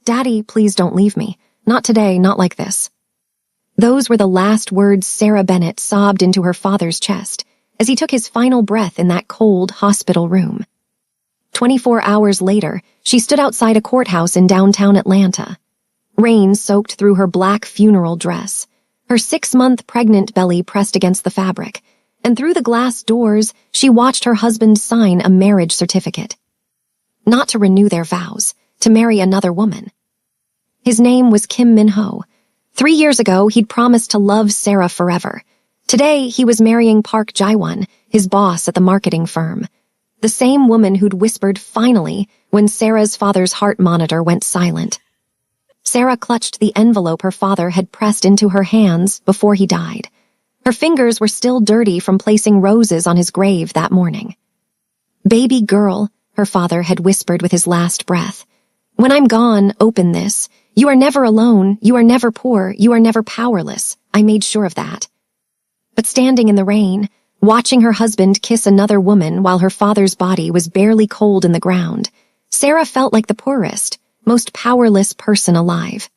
"Daddy, please don't leave me. Not today, not like this." Those were the last words Sarah Bennett sobbed into her father's chest as he took his final breath in that cold hospital room. 24 hours later, she stood outside a courthouse in downtown Atlanta. Rain soaked through her black funeral dress, her 6-month pregnant belly pressed against the fabric, and through the glass doors, she watched her husband sign a marriage certificate. Not to renew their vows, to marry another woman. His name was Kim Min-ho. 3 years ago, he'd promised to love Sarah forever. Today, he was marrying Park Jae-won, his boss at the marketing firm. The same woman who'd whispered finally when Sarah's father's heart monitor went silent. Sarah clutched the envelope her father had pressed into her hands before he died. Her fingers were still dirty from placing roses on his grave that morning. "Baby girl," her father had whispered with his last breath. "When I'm gone, open this. You are never alone, you are never poor, you are never powerless. I made sure of that." But standing in the rain, watching her husband kiss another woman while her father's body was barely cold in the ground, Sarah felt like the poorest, most powerless person alive.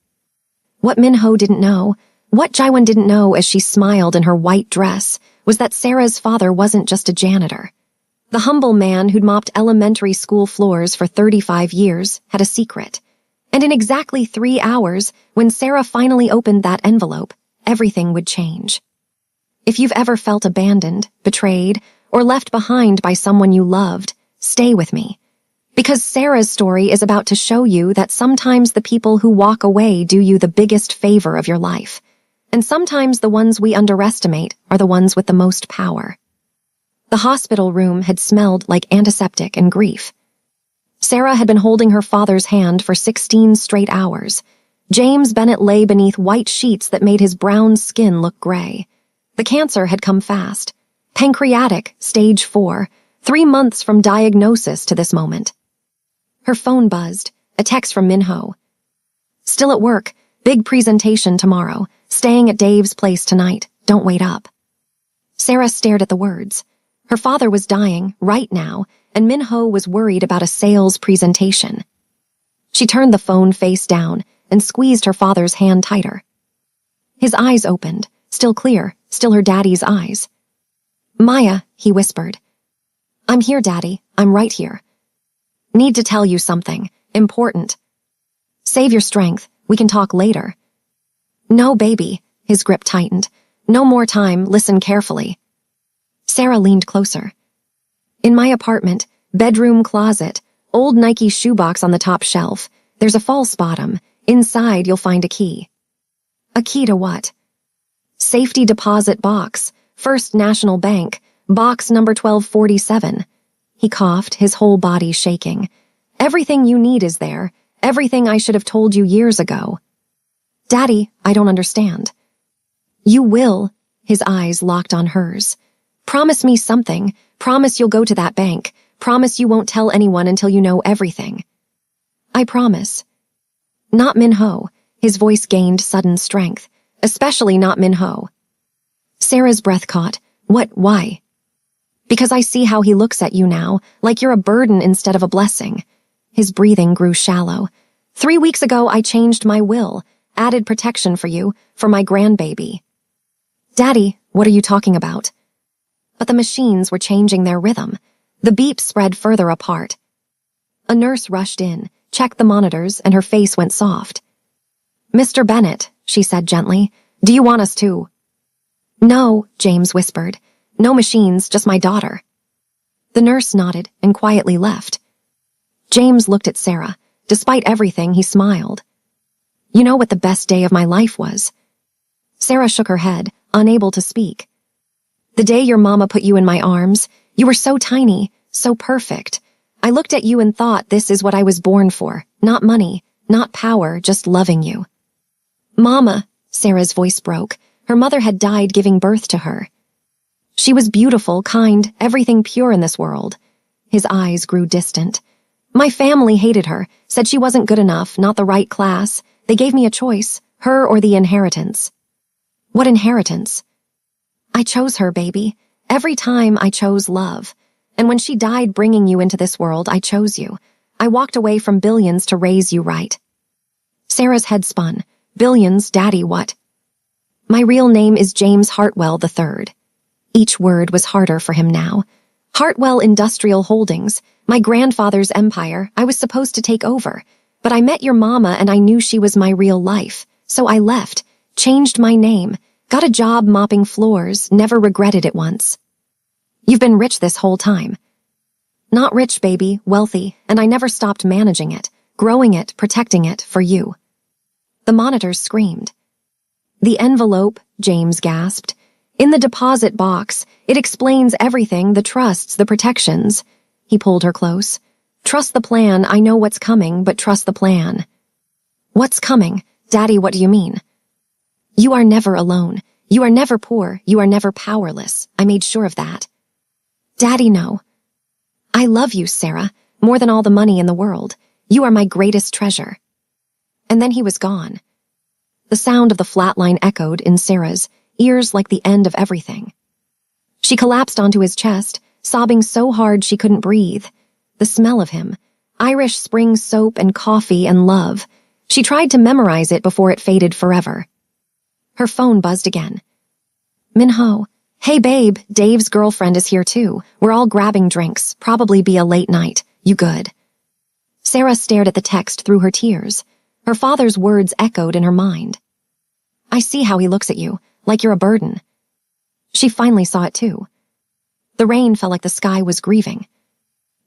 What Min-ho didn't know, what Jae-won didn't know as she smiled in her white dress, was that Sarah's father wasn't just a janitor. The humble man who'd mopped elementary school floors for 35 years had a secret. And in exactly 3 hours, when Sarah finally opened that envelope, everything would change. If you've ever felt abandoned, betrayed, or left behind by someone you loved, stay with me. Because Sarah's story is about to show you that sometimes the people who walk away do you the biggest favor of your life. And sometimes the ones we underestimate are the ones with the most power. The hospital room had smelled like antiseptic and grief. Sarah had been holding her father's hand for 16 straight hours. James Bennett lay beneath white sheets that made his brown skin look gray. The cancer had come fast. Pancreatic, stage 4, 3 months from diagnosis to this moment. Her phone buzzed, a text from Min-ho. "Still at work, big presentation tomorrow, staying at Dave's place tonight, don't wait up." Sarah stared at the words. Her father was dying, right now, and Min-ho was worried about a sales presentation. She turned the phone face down and squeezed her father's hand tighter. His eyes opened, still clear, still her daddy's eyes. "Maya," he whispered. "I'm here, Daddy. I'm right here. Need to tell you something. Important. Save your strength. We can talk later." "No, baby." His grip tightened. "No more time. Listen carefully." Sarah leaned closer. "In my apartment, bedroom closet, old Nike shoebox on the top shelf. There's a false bottom. Inside, you'll find a key." "A key to what?" "Safety deposit box. First National Bank. Box number 1247. He coughed, his whole body shaking. "Everything you need is there. Everything I should have told you years ago." "Daddy, I don't understand." "You will." His eyes locked on hers. "Promise me something. Promise you'll go to that bank. Promise you won't tell anyone until you know everything." "I promise." "Not Min-ho." His voice gained sudden strength. "Especially not Min-ho." Sarah's breath caught. Why?" "Because I see how he looks at you now, like you're a burden instead of a blessing." His breathing grew shallow. 3 weeks ago, I changed my will, added protection for you, for my grandbaby." "Daddy, what are you talking about?" But the machines were changing their rhythm. The beeps spread further apart. A nurse rushed in, checked the monitors, and her face went soft. "Mr. Bennett," she said gently, "do you want us to?" "No," James whispered. "No machines, just my daughter." The nurse nodded and quietly left. James looked at Sarah. Despite everything, he smiled. "You know what the best day of my life was?" Sarah shook her head, unable to speak. "The day your mama put you in my arms. You were so tiny, so perfect. I looked at you and thought this is what I was born for. Not money, not power, just loving you." "Mama," Sarah's voice broke. Her mother had died giving birth to her. She was beautiful, kind, everything pure in this world. His eyes grew distant. "My family hated her, said she wasn't good enough, not the right class. They gave me a choice, her or the inheritance." "What inheritance?" "I chose her, baby. Every time I chose love. And when she died bringing you into this world, I chose you. I walked away from billions to raise you right." Sarah's head spun. Billions, Daddy, what? My real name is James Hartwell III. Each word was harder for him now. Hartwell Industrial Holdings, my grandfather's empire. I was supposed to take over. But I met your mama and I knew she was my real life. So I left, changed my name, got a job mopping floors, never regretted it once. You've been rich this whole time. Not rich, baby, wealthy, and I never stopped managing it, growing it, protecting it, for you. The monitors screamed. The envelope, James gasped. In the deposit box, it explains everything, the trusts, the protections. He pulled her close. Trust the plan, I know what's coming, but trust the plan. What's coming? Daddy, what do you mean? You are never alone. You are never poor. You are never powerless. I made sure of that. Daddy, no. I love you, Sarah, more than all the money in the world. You are my greatest treasure. And then he was gone. The sound of the flatline echoed in Sarah's ears like the end of everything. She collapsed onto his chest, sobbing so hard she couldn't breathe. The smell of him, Irish spring soap and coffee and love. She tried to memorize it before it faded forever. Her phone buzzed again. Minho. Hey babe, Dave's girlfriend is here too. We're all grabbing drinks. Probably be a late night. You good? Sarah stared at the text through her tears. Her father's words echoed in her mind. I see how he looks at you, like you're a burden. She finally saw it too. The rain felt like the sky was grieving.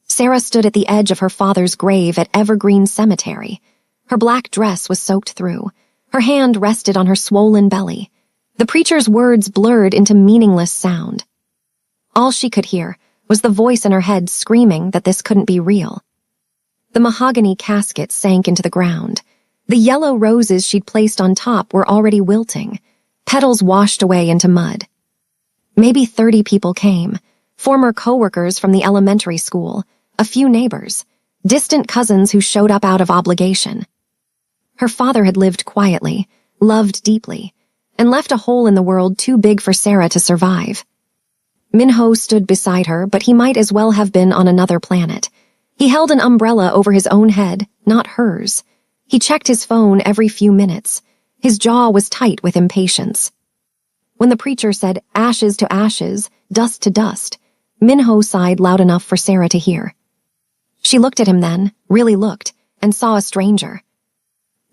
Sarah stood at the edge of her father's grave at Evergreen Cemetery. Her black dress was soaked through. Her hand rested on her swollen belly. The preacher's words blurred into meaningless sound. All she could hear was the voice in her head screaming that this couldn't be real. The mahogany casket sank into the ground. The yellow roses she'd placed on top were already wilting, petals washed away into mud. Maybe 30 people came, former coworkers from the elementary school, a few neighbors, distant cousins who showed up out of obligation. Her father had lived quietly, loved deeply, and left a hole in the world too big for Sarah to survive. Minho stood beside her, but he might as well have been on another planet. He held an umbrella over his own head, not hers. He checked his phone every few minutes. His jaw was tight with impatience. When the preacher said ashes to ashes, dust to dust, Minho sighed loud enough for Sarah to hear. She looked at him then, really looked, and saw a stranger.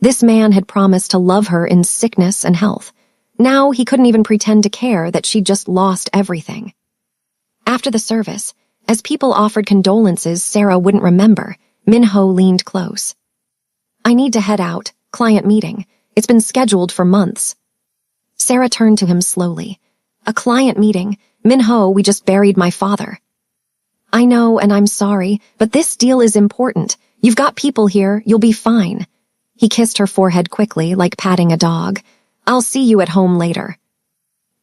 This man had promised to love her in sickness and health. Now he couldn't even pretend to care that she'd just lost everything. After the service, as people offered condolences Sarah wouldn't remember, Minho leaned close. I need to head out. Client meeting. It's been scheduled for months. Sarah turned to him slowly. A client meeting? Minho, we just buried my father. I know, and I'm sorry, but this deal is important. You've got people here. You'll be fine. He kissed her forehead quickly, like patting a dog. I'll see you at home later.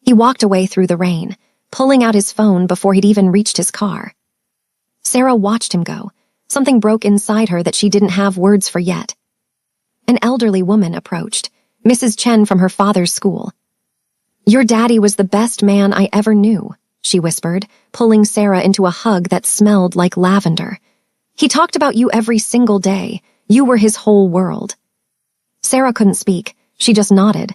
He walked away through the rain, pulling out his phone before he'd even reached his car. Sarah watched him go. Something broke inside her that she didn't have words for yet. An elderly woman approached, Mrs. Chen from her father's school. Your daddy was the best man I ever knew, she whispered, pulling Sarah into a hug that smelled like lavender. He talked about you every single day. You were his whole world. Sarah couldn't speak. She just nodded.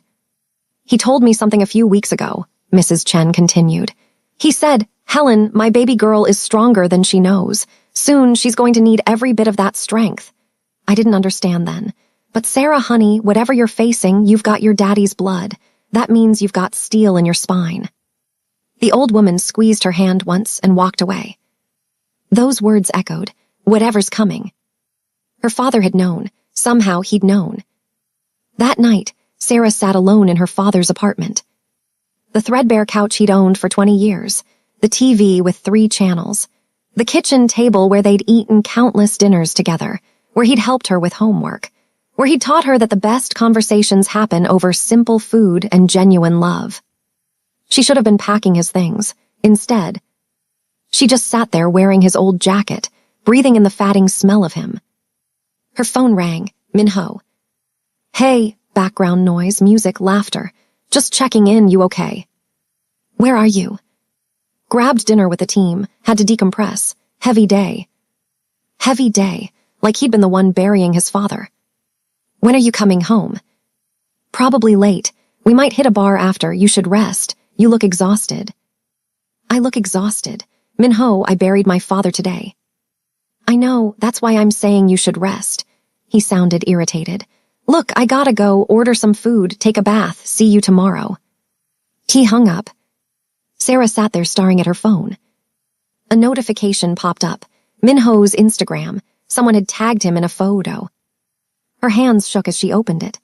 He told me something a few weeks ago, Mrs. Chen continued. He said, Helen, my baby girl is stronger than she knows. Soon she's going to need every bit of that strength. I didn't understand then. But Sarah, honey, whatever you're facing, you've got your daddy's blood. That means you've got steel in your spine. The old woman squeezed her hand once and walked away. Those words echoed, whatever's coming. Her father had known. Somehow he'd known. That night, Sarah sat alone in her father's apartment. The threadbare couch he'd owned for 20 years, the TV with 3 channels, the kitchen table where they'd eaten countless dinners together, where he'd helped her with homework, where he'd taught her that the best conversations happen over simple food and genuine love. She should have been packing his things. Instead, she just sat there wearing his old jacket, breathing in the fatting smell of him. Her phone rang. Minho. Hey, background noise, music, laughter. Just checking in, you okay? Where are you? Grabbed dinner with the team, had to decompress. Heavy day. Heavy day, like he'd been the one burying his father. When are you coming home? Probably late. We might hit a bar after. You should rest. You look exhausted. I look exhausted. Minho, I buried my father today. I know, that's why I'm saying you should rest. He sounded irritated. Look, I gotta go, order some food, take a bath, see you tomorrow. He hung up. Sarah sat there staring at her phone. A notification popped up. Minho's Instagram. Someone had tagged him in a photo. Her hands shook as she opened it.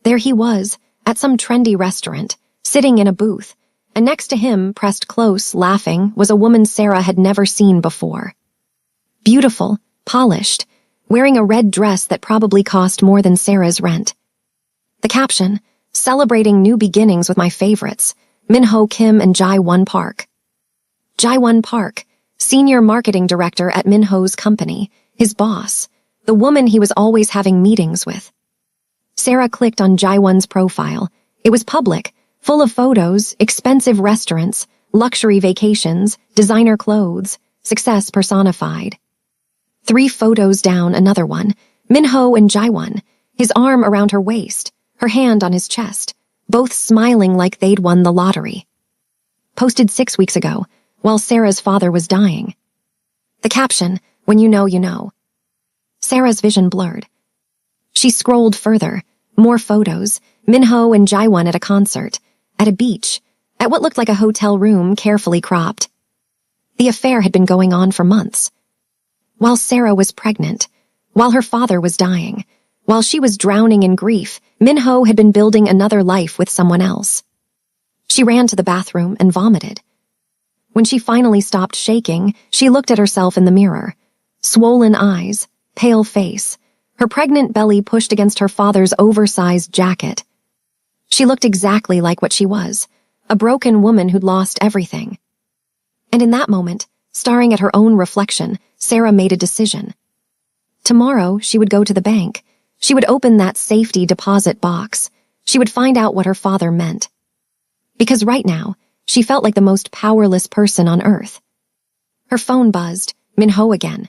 There he was, at some trendy restaurant, sitting in a booth, and next to him, pressed close, laughing, was a woman Sarah had never seen before. Beautiful, polished, wearing a red dress that probably cost more than Sarah's rent. The caption, celebrating new beginnings with my favorites, Minho Kim and Jae-won Park. Jae-won Park, senior marketing director at Minho's company, his boss, the woman he was always having meetings with. Sarah clicked on Jae-won's profile. It was public, full of photos, expensive restaurants, luxury vacations, designer clothes, success personified. 3 photos down, another one, Minho and Jae-won, his arm around her waist, her hand on his chest, both smiling like they'd won the lottery. Posted 6 weeks ago, while Sarah's father was dying. The caption, when you know, you know. Sarah's vision blurred. She scrolled further, more photos, Minho and Jae-won at a concert, at a beach, at what looked like a hotel room carefully cropped. The affair had been going on for months. While Sarah was pregnant, while her father was dying, while she was drowning in grief, Minho had been building another life with someone else. She ran to the bathroom and vomited. When she finally stopped shaking, she looked at herself in the mirror. Swollen eyes, pale face, her pregnant belly pushed against her father's oversized jacket. She looked exactly like what she was, a broken woman who'd lost everything. And in that moment, staring at her own reflection, Sarah made a decision. Tomorrow, she would go to the bank. She would open that safety deposit box. She would find out what her father meant. Because right now, she felt like the most powerless person on earth. Her phone buzzed, Minho again.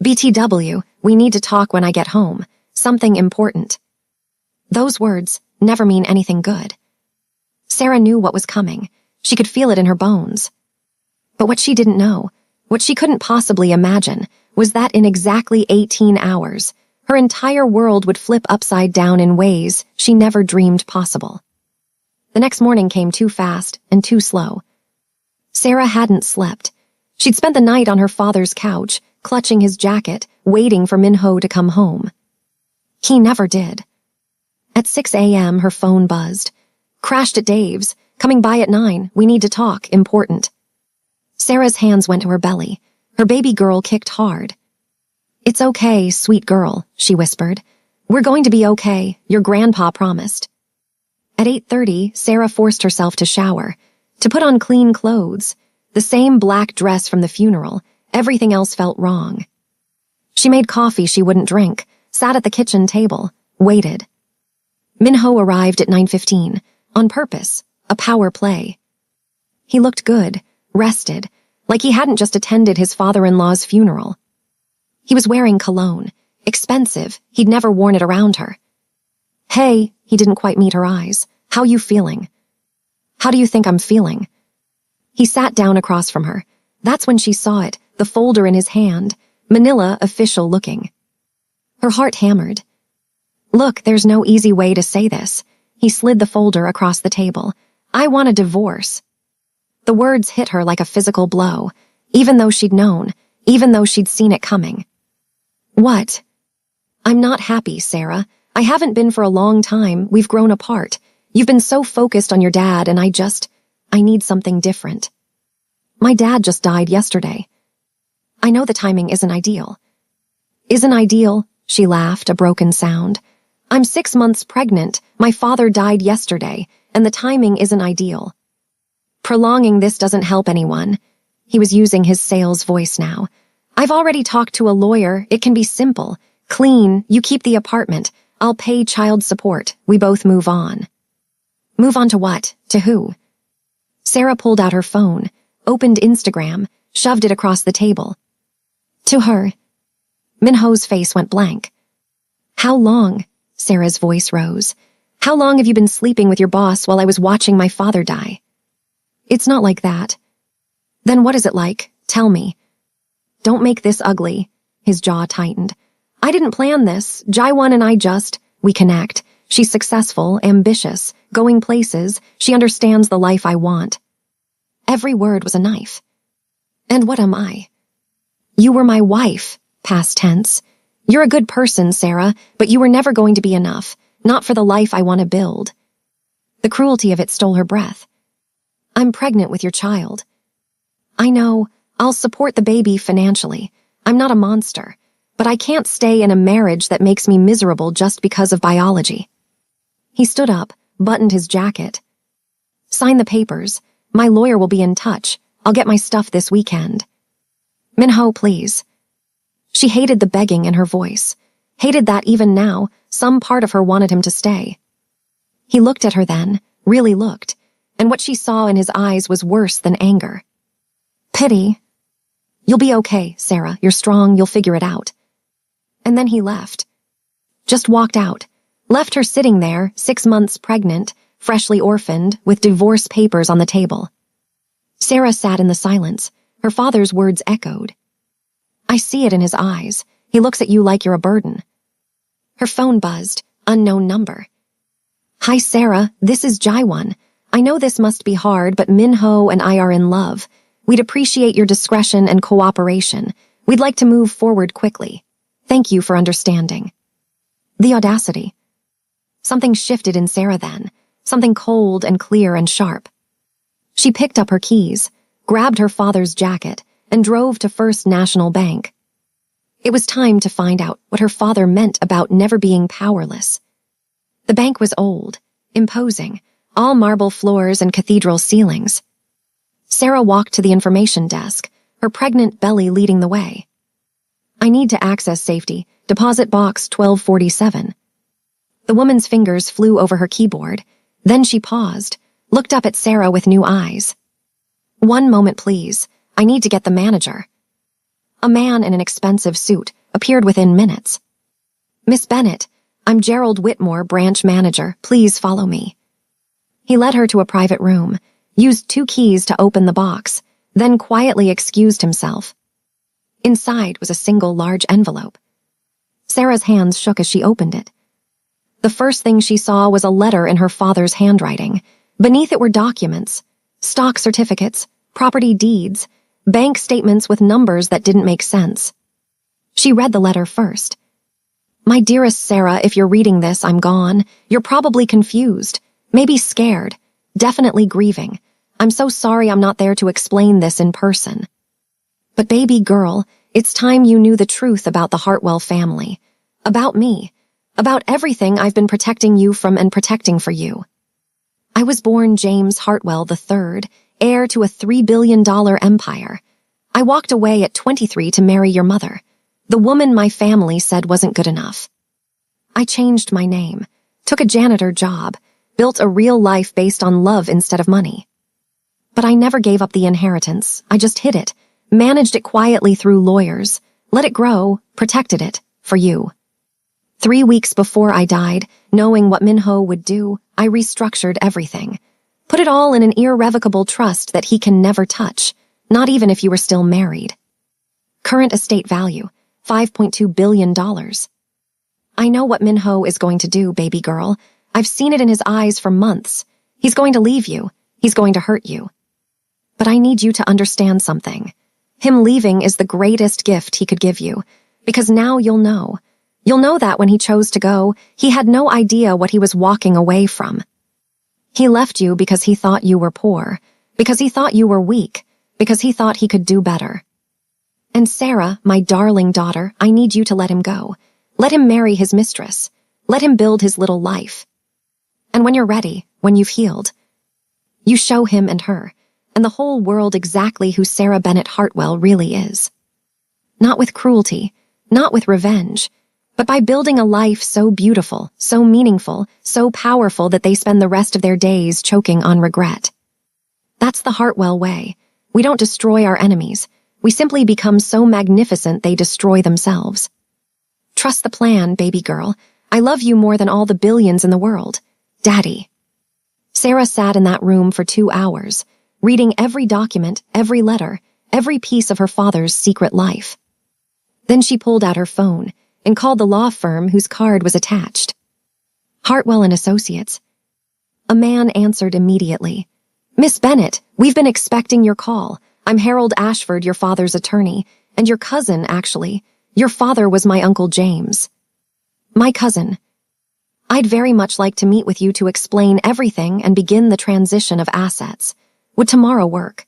BTW, we need to talk when I get home. Something important. Those words never mean anything good. Sarah knew what was coming. She could feel it in her bones. But what she didn't know, what she couldn't possibly imagine, was that in exactly 18 hours, her entire world would flip upside down in ways she never dreamed possible. The next morning came too fast and too slow. Sarah hadn't slept. She'd spent the night on her father's couch, clutching his jacket, waiting for Minho to come home. He never did. At 6 a.m., her phone buzzed. Crashed at Dave's. Coming by at 9. We need to talk. Important. Sarah's hands went to her belly. Her baby girl kicked hard. It's okay, sweet girl, she whispered. We're going to be okay. Your grandpa promised. At 8:30, Sarah forced herself to shower, to put on clean clothes, the same black dress from the funeral. Everything else felt wrong. She made coffee she wouldn't drink, sat at the kitchen table, waited. Minho arrived at 9:15, on purpose, a power play. He looked good, rested, like he hadn't just attended his father-in-law's funeral. He was wearing cologne, expensive, he'd never worn it around her. Hey, he didn't quite meet her eyes. How you feeling? How do you think I'm feeling? He sat down across from her. That's when she saw it, the folder in his hand, manila official looking. Her heart hammered. Look, there's no easy way to say this. He slid the folder across the table. I want a divorce. The words hit her like a physical blow, even though she'd known, even though she'd seen it coming. What? I'm not happy, Sarah. I haven't been for a long time. We've grown apart. You've been so focused on your dad, and I need something different. My dad just died yesterday. I know the timing isn't ideal. Isn't ideal? She laughed, a broken sound. I'm 6 months pregnant. My father died yesterday, and the timing isn't ideal. Prolonging this doesn't help anyone. He was using his sales voice now. I've already talked to a lawyer. It can be simple. Clean. You keep the apartment. I'll pay child support. We both move on. Move on to what? To who? Sarah pulled out her phone, opened Instagram, shoved it across the table. To her. Minho's face went blank. How long? Sarah's voice rose. How long have you been sleeping with your boss while I was watching my father die? It's not like that. Then what is it like? Tell me. Don't make this ugly. His jaw tightened. I didn't plan this. Jaiwan and I we connect. She's successful, ambitious, going places. She understands the life I want. Every word was a knife. And what am I? You were my wife, past tense. You're a good person, Sarah, but you were never going to be enough, not for the life I want to build. The cruelty of it stole her breath. I'm pregnant with your child. I know, I'll support the baby financially. I'm not a monster, but I can't stay in a marriage that makes me miserable just because of biology. He stood up, buttoned his jacket. Sign the papers. My lawyer will be in touch. I'll get my stuff this weekend. Minho, please. She hated the begging in her voice, hated that even now, some part of her wanted him to stay. He looked at her then, really looked, and what she saw in his eyes was worse than anger. Pity. You'll be okay, Sarah. You're strong. You'll figure it out. And then he left. Just walked out. Left her sitting there, 6 months pregnant, freshly orphaned, with divorce papers on the table. Sarah sat in the silence. Her father's words echoed. I see it in his eyes. He looks at you like you're a burden. Her phone buzzed. Unknown number. Hi, Sarah. This is Jaiwan. I know this must be hard, but Minho and I are in love. We'd appreciate your discretion and cooperation. We'd like to move forward quickly. Thank you for understanding. The audacity. Something shifted in Sarah then. Something cold and clear and sharp. She picked up her keys, grabbed her father's jacket, and drove to First National Bank. It was time to find out what her father meant about never being powerless. The bank was old, imposing, all marble floors and cathedral ceilings. Sarah walked to the information desk, her pregnant belly leading the way. I need to access safety, deposit box 1247. The woman's fingers flew over her keyboard. Then she paused, looked up at Sarah with new eyes. One moment, please. I need to get the manager. A man in an expensive suit appeared within minutes. Miss Bennett, I'm Gerald Whitmore, branch manager. Please follow me. He led her to a private room, used 2 keys to open the box, then quietly excused himself. Inside was a single large envelope. Sarah's hands shook as she opened it. The first thing she saw was a letter in her father's handwriting. Beneath it were documents, stock certificates, property deeds, bank statements with numbers that didn't make sense. She read the letter first. My dearest Sarah, if you're reading this, I'm gone. You're probably confused, maybe scared, definitely grieving. I'm so sorry I'm not there to explain this in person. But baby girl, it's time you knew the truth about the Hartwell family, about me, about everything I've been protecting you from and protecting for you. I was born James Hartwell III, heir to a $3 billion empire. I walked away at 23 to marry your mother, the woman my family said wasn't good enough. I changed my name, took a janitor job, built a real life based on love instead of money. But I never gave up the inheritance. I just hid it, managed it quietly through lawyers, let it grow, protected it, for you. 3 weeks before I died, knowing what Minho would do, I restructured everything. Put it all in an irrevocable trust that he can never touch, not even if you were still married. Current estate value, $5.2 billion. I know what Minho is going to do, baby girl. I've seen it in his eyes for months. He's going to leave you. He's going to hurt you. But I need you to understand something. Him leaving is the greatest gift he could give you, because now you'll know. You'll know that when he chose to go, he had no idea what he was walking away from. He left you because he thought you were poor, because he thought you were weak, because he thought he could do better. And Sarah, my darling daughter, I need you to let him go. Let him marry his mistress. Let him build his little life. And when you're ready, when you've healed, you show him and her, and the whole world exactly who Sarah Bennett Hartwell really is. Not with cruelty, not with revenge, but by building a life so beautiful, so meaningful, so powerful that they spend the rest of their days choking on regret. That's the Hartwell way. We don't destroy our enemies. We simply become so magnificent they destroy themselves. Trust the plan, baby girl. I love you more than all the billions in the world. Daddy. Sarah sat in that room for 2 hours, reading every document, every letter, every piece of her father's secret life. Then she pulled out her phone and called the law firm whose card was attached. Hartwell and Associates. A man answered immediately. Miss Bennett, we've been expecting your call. I'm Harold Ashford, your father's attorney, and your cousin, actually. Your father was my Uncle James. My cousin. I'd very much like to meet with you to explain everything and begin the transition of assets. Would tomorrow work?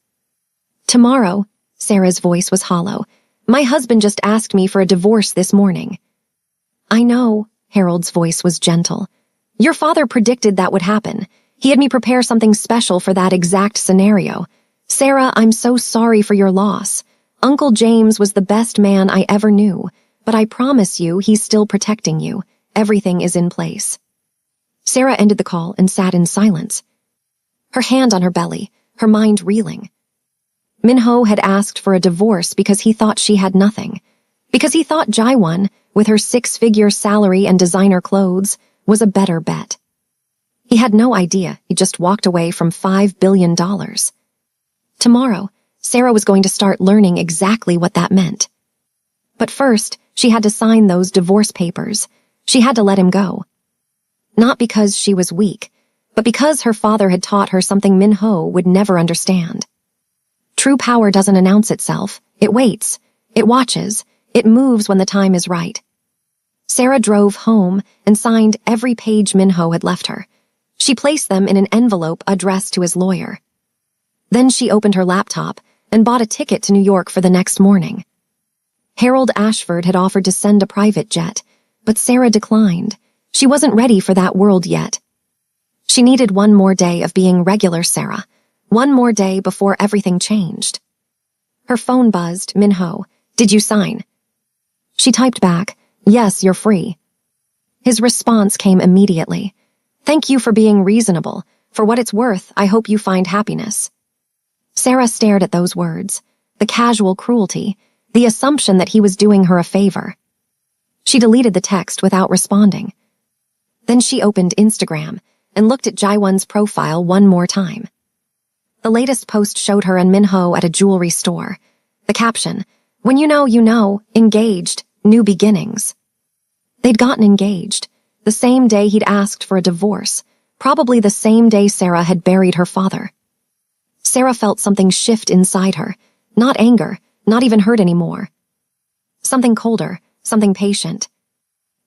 Tomorrow? Sarah's voice was hollow. My husband just asked me for a divorce this morning. I know, Harold's voice was gentle. Your father predicted that would happen. He had me prepare something special for that exact scenario. Sarah, I'm so sorry for your loss. Uncle James was the best man I ever knew, but I promise you he's still protecting you. Everything is in place. Sarah ended the call and sat in silence, her hand on her belly, her mind reeling. Minho had asked for a divorce because he thought she had nothing, because he thought Jaiwan, with her 6-figure salary and designer clothes, was a better bet. He had no idea he just walked away from $5 billion. Tomorrow, Sarah was going to start learning exactly what that meant. But first, she had to sign those divorce papers. She had to let him go. Not because she was weak, but because her father had taught her something Minho would never understand. True power doesn't announce itself. It waits. It watches. It moves when the time is right. Sarah drove home and signed every page Minho had left her. She placed them in an envelope addressed to his lawyer. Then she opened her laptop and bought a ticket to New York for the next morning. Harold Ashford had offered to send a private jet, but Sarah declined. She wasn't ready for that world yet. She needed one more day of being regular Sarah, one more day before everything changed. Her phone buzzed. Minho, did you sign? She typed back, yes, you're free. His response came immediately. Thank you for being reasonable. For what it's worth, I hope you find happiness. Sarah stared at those words, the casual cruelty, the assumption that he was doing her a favor. She deleted the text without responding. Then she opened Instagram and looked at Jaiwan's profile one more time. The latest post showed her and Minho at a jewelry store. The caption, when you know, engaged, new beginnings. They'd gotten engaged, the same day he'd asked for a divorce, probably the same day Sarah had buried her father. Sarah felt something shift inside her, not anger, not even hurt anymore. Something colder, something patient.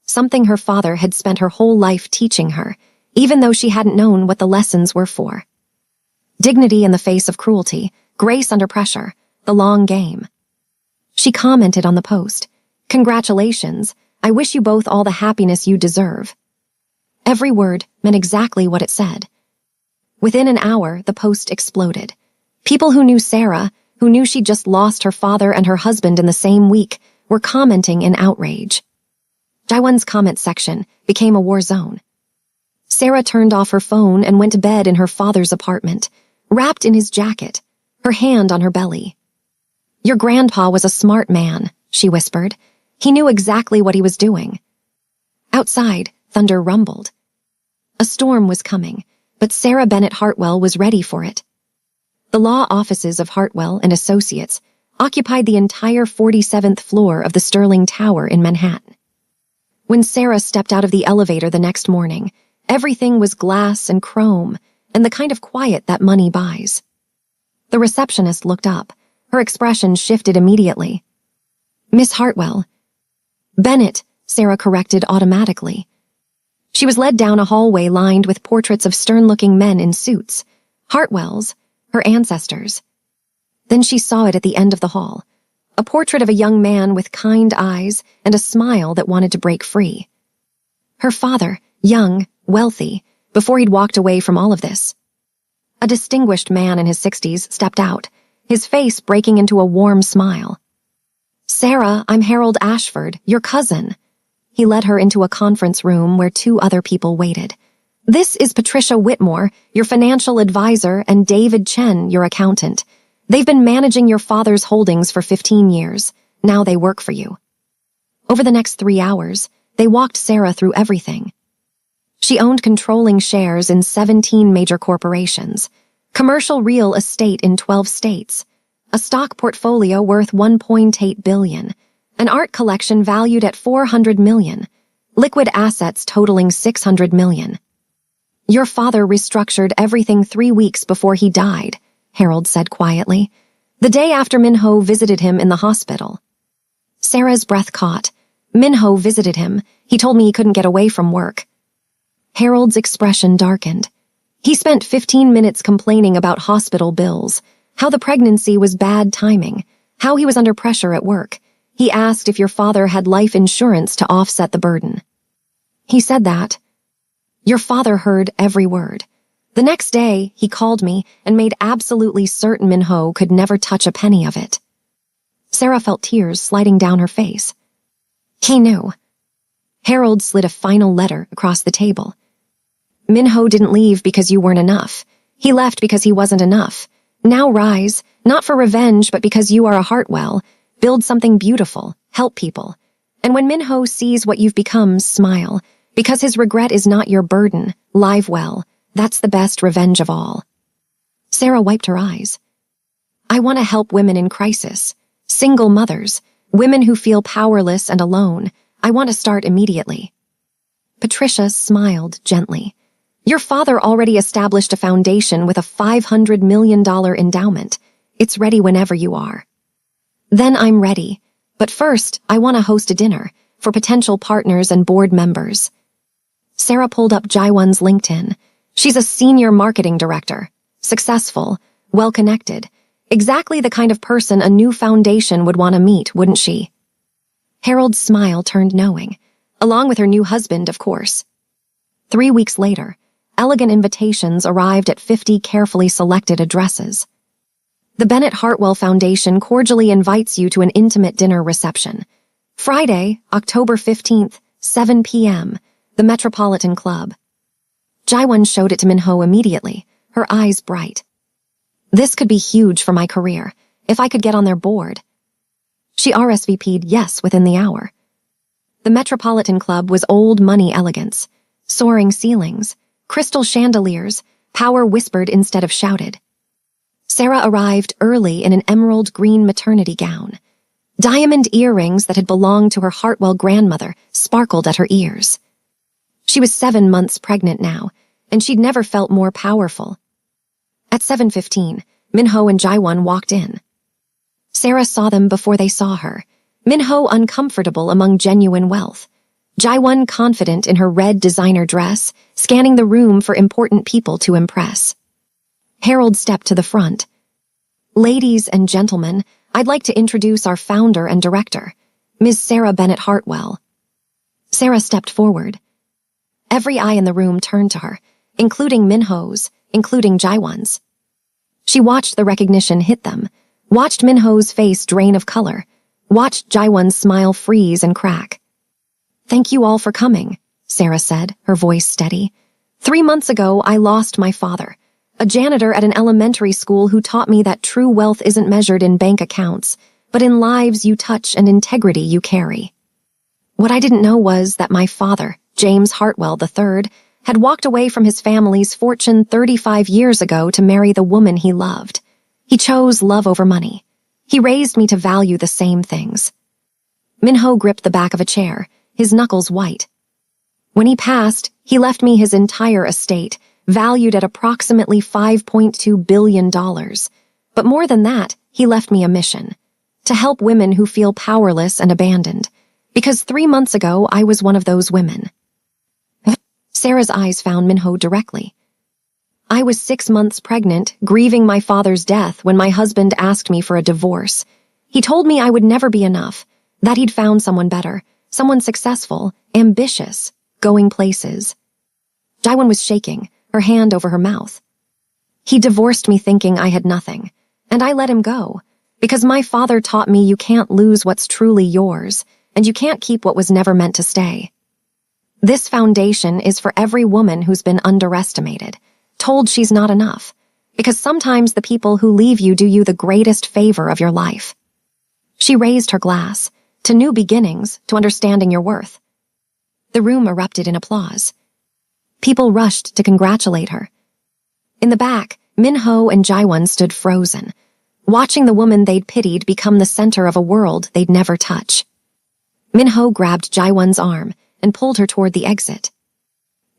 Something her father had spent her whole life teaching her, even though she hadn't known what the lessons were for. Dignity in the face of cruelty, grace under pressure, the long game. She commented on the post, congratulations, I wish you both all the happiness you deserve. Every word meant exactly what it said. Within an hour, the post exploded. People who knew Sarah, who knew she'd just lost her father and her husband in the same week, were commenting in outrage. Jaiwan's comment section became a war zone. Sarah turned off her phone and went to bed in her father's apartment, wrapped in his jacket, her hand on her belly. Your grandpa was a smart man, she whispered. He knew exactly what he was doing. Outside, thunder rumbled. A storm was coming, but Sarah Bennett Hartwell was ready for it. The law offices of Hartwell and Associates occupied the entire 47th floor of the Sterling Tower in Manhattan. When Sarah stepped out of the elevator the next morning, everything was glass and chrome and the kind of quiet that money buys. The receptionist looked up. Her expression shifted immediately. Miss Hartwell. Bennett, Sarah corrected automatically. She was led down a hallway lined with portraits of stern-looking men in suits, Hartwells, her ancestors. Then she saw it at the end of the hall, a portrait of a young man with kind eyes and a smile that wanted to break free. Her father, young, wealthy, before he'd walked away from all of this. A distinguished man in his 60s stepped out, his face breaking into a warm smile. Sarah, I'm Harold Ashford, your cousin. He led her into a conference room where 2 other people waited. This is Patricia Whitmore, your financial advisor, and David Chen, your accountant. They've been managing your father's holdings for 15 years. Now they work for you. Over the next 3 hours, they walked Sarah through everything. She owned controlling shares in 17 major corporations, commercial real estate in 12 states, a stock portfolio worth $1.8 billion, an art collection valued at $400 million, liquid assets totaling $600 million. Your father restructured everything 3 weeks before he died, Harold said quietly, the day after Minho visited him in the hospital. Sarah's breath caught. Minho visited him. He told me he couldn't get away from work. Harold's expression darkened. He spent 15 minutes complaining about hospital bills, how the pregnancy was bad timing, how he was under pressure at work. He asked if your father had life insurance to offset the burden. He said that. Your father heard every word. The next day, he called me and made absolutely certain Minho could never touch a penny of it. Sarah felt tears sliding down her face. He knew. Harold slid a final letter across the table. Minho didn't leave because you weren't enough. He left because he wasn't enough. Now rise, not for revenge, but because you are a Hartwell. Build something beautiful, help people. And when Minho sees what you've become, smile. Because his regret is not your burden, live well. That's the best revenge of all. Sarah wiped her eyes. I want to help women in crisis. Single mothers. Women who feel powerless and alone. I want to start immediately. Patricia smiled gently. Your father already established a foundation with a $500 million endowment. It's ready whenever you are. Then I'm ready. But first, I want to host a dinner for potential partners and board members. Sarah pulled up Jaiwon's LinkedIn. She's a senior marketing director. Successful, well-connected. Exactly the kind of person a new foundation would want to meet, wouldn't she? Harold's smile turned knowing. Along with her new husband, of course. 3 weeks later, elegant invitations arrived at 50 carefully selected addresses. The Bennett Hartwell Foundation cordially invites you to an intimate dinner reception. Friday, October 15th, 7 p.m., the Metropolitan Club. Jaiwon showed it to Minho immediately, her eyes bright. This could be huge for my career, if I could get on their board. She RSVP'd yes within the hour. The Metropolitan Club was old money elegance, soaring ceilings, crystal chandeliers, power whispered instead of shouted. Sarah arrived early in an emerald green maternity gown. Diamond earrings that had belonged to her Hartwell grandmother sparkled at her ears. She was 7 months pregnant now, and she'd never felt more powerful. At 7:15, Minho and Jaiwon walked in. Sarah saw them before they saw her. Minho uncomfortable among genuine wealth. Jaiwon confident in her red designer dress, scanning the room for important people to impress. Harold stepped to the front. Ladies and gentlemen, I'd like to introduce our founder and director, Ms. Sarah Bennett Hartwell. Sarah stepped forward. Every eye in the room turned to her, including Minho's, including Jaiwon's. She watched the recognition hit them, watched Minho's face drain of color, watched Jaiwon's smile freeze and crack. Thank you all for coming, Sarah said, her voice steady. 3 months ago, I lost my father, a janitor at an elementary school who taught me that true wealth isn't measured in bank accounts, but in lives you touch and integrity you carry. What I didn't know was that my father, James Hartwell III, had walked away from his family's fortune 35 years ago to marry the woman he loved. He chose love over money. He raised me to value the same things. Minho gripped the back of a chair, his knuckles white. When he passed, he left me his entire estate, valued at approximately $5.2 billion. But more than that, he left me a mission. To help women who feel powerless and abandoned. Because 3 months ago, I was one of those women. Sarah's eyes found Minho directly. I was 6 months pregnant, grieving my father's death when my husband asked me for a divorce. He told me I would never be enough, that he'd found someone better, someone successful, ambitious, going places. Jaiwon was shaking, her hand over her mouth. He divorced me thinking I had nothing, and I let him go, because my father taught me you can't lose what's truly yours, and you can't keep what was never meant to stay. This foundation is for every woman who's been underestimated, told she's not enough, because sometimes the people who leave you do you the greatest favor of your life. She raised her glass, To new beginnings, to understanding your worth. The room erupted in applause. People rushed to congratulate her. In the back, Min-ho and Jaewon stood frozen, watching the woman they'd pitied become the center of a world they'd never touch. Min-ho grabbed Jaewon's arm and pulled her toward the exit.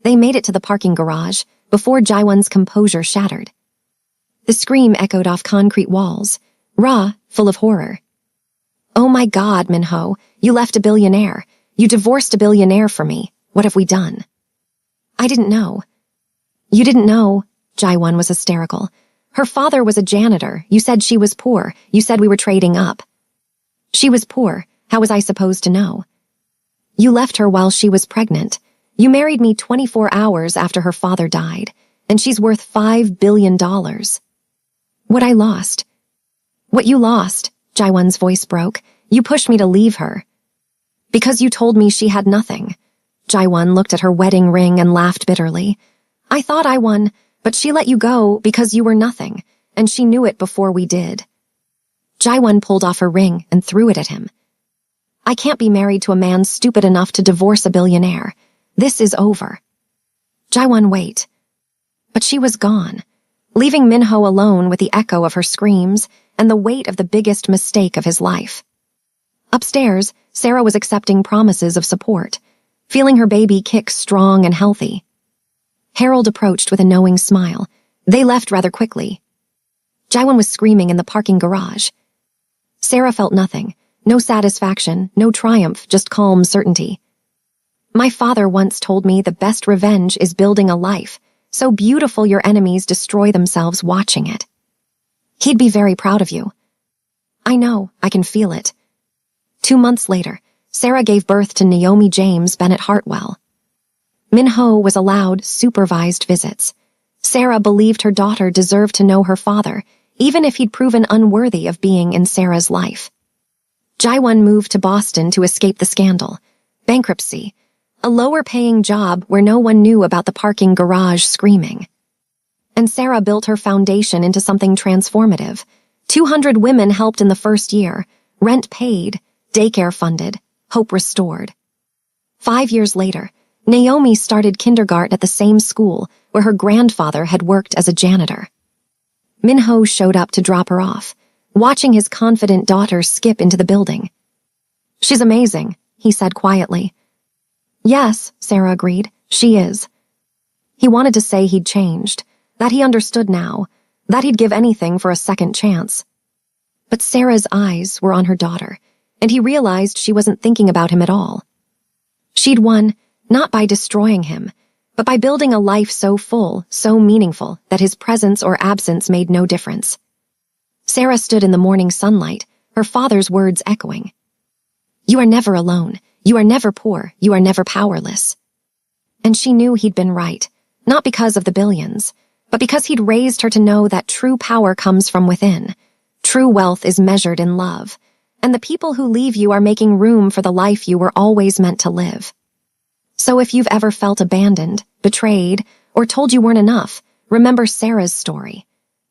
They made it to the parking garage before Jaewon's composure shattered. The scream echoed off concrete walls, raw, full of horror. "Oh my God, Min-ho, you left a billionaire. You divorced a billionaire for me. What have we done?" "I didn't know." "You didn't know?" Jaewon was hysterical. "Her father was a janitor. You said she was poor. You said we were trading up." "She was poor. How was I supposed to know?" "You left her while she was pregnant. You married me 24 hours after her father died, and she's worth $5 billion. What I lost?" "What you lost," Jaewon's voice broke. "You pushed me to leave her." "Because you told me she had nothing." Jaewon looked at her wedding ring and laughed bitterly. "I thought I won, but she let you go because you were nothing, and she knew it before we did." Jaewon pulled off her ring and threw it at him. "I can't be married to a man stupid enough to divorce a billionaire. This is over." "Jaewon, wait." But she was gone, leaving Min-ho alone with the echo of her screams and the weight of the biggest mistake of his life. Upstairs, Sarah was accepting promises of support, feeling her baby kick strong and healthy. Harold approached with a knowing smile. They left rather quickly. Jaewon was screaming in the parking garage. Sarah felt nothing, no satisfaction, no triumph, just calm certainty. "My father once told me the best revenge is building a life so beautiful your enemies destroy themselves watching it. He'd be very proud of you." "I know, I can feel it." 2 months later, Sarah gave birth to Naomi James Bennett Hartwell. Min-ho was allowed supervised visits. Sarah believed her daughter deserved to know her father, even if he'd proven unworthy of being in Sarah's life. Jaewon moved to Boston to escape the scandal. Bankruptcy, a lower-paying job where no one knew about the parking garage screaming. And Sarah built her foundation into something transformative. 200 women helped in the first year, rent paid, daycare funded, hope restored. 5 years later, Naomi started kindergarten at the same school where her grandfather had worked as a janitor. Min-ho showed up to drop her off, watching his confident daughter skip into the building. "She's amazing," he said quietly. "Yes," Sarah agreed, "she is." He wanted to say he'd changed, that he understood now, that he'd give anything for a second chance. But Sarah's eyes were on her daughter, and he realized she wasn't thinking about him at all. She'd won, not by destroying him, but by building a life so full, so meaningful, that his presence or absence made no difference. Sarah stood in the morning sunlight, her father's words echoing. "You are never alone. You are never poor. You are never powerless." And she knew he'd been right, not because of the billions, but because he'd raised her to know that true power comes from within. True wealth is measured in love, and the people who leave you are making room for the life you were always meant to live. So if you've ever felt abandoned, betrayed, or told you weren't enough, remember Sarah's story.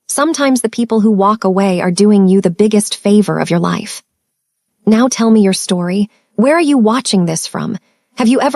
Sometimes the people who walk away are doing you the biggest favor of your life. Now tell me your story. Where are you watching this from? Have you ever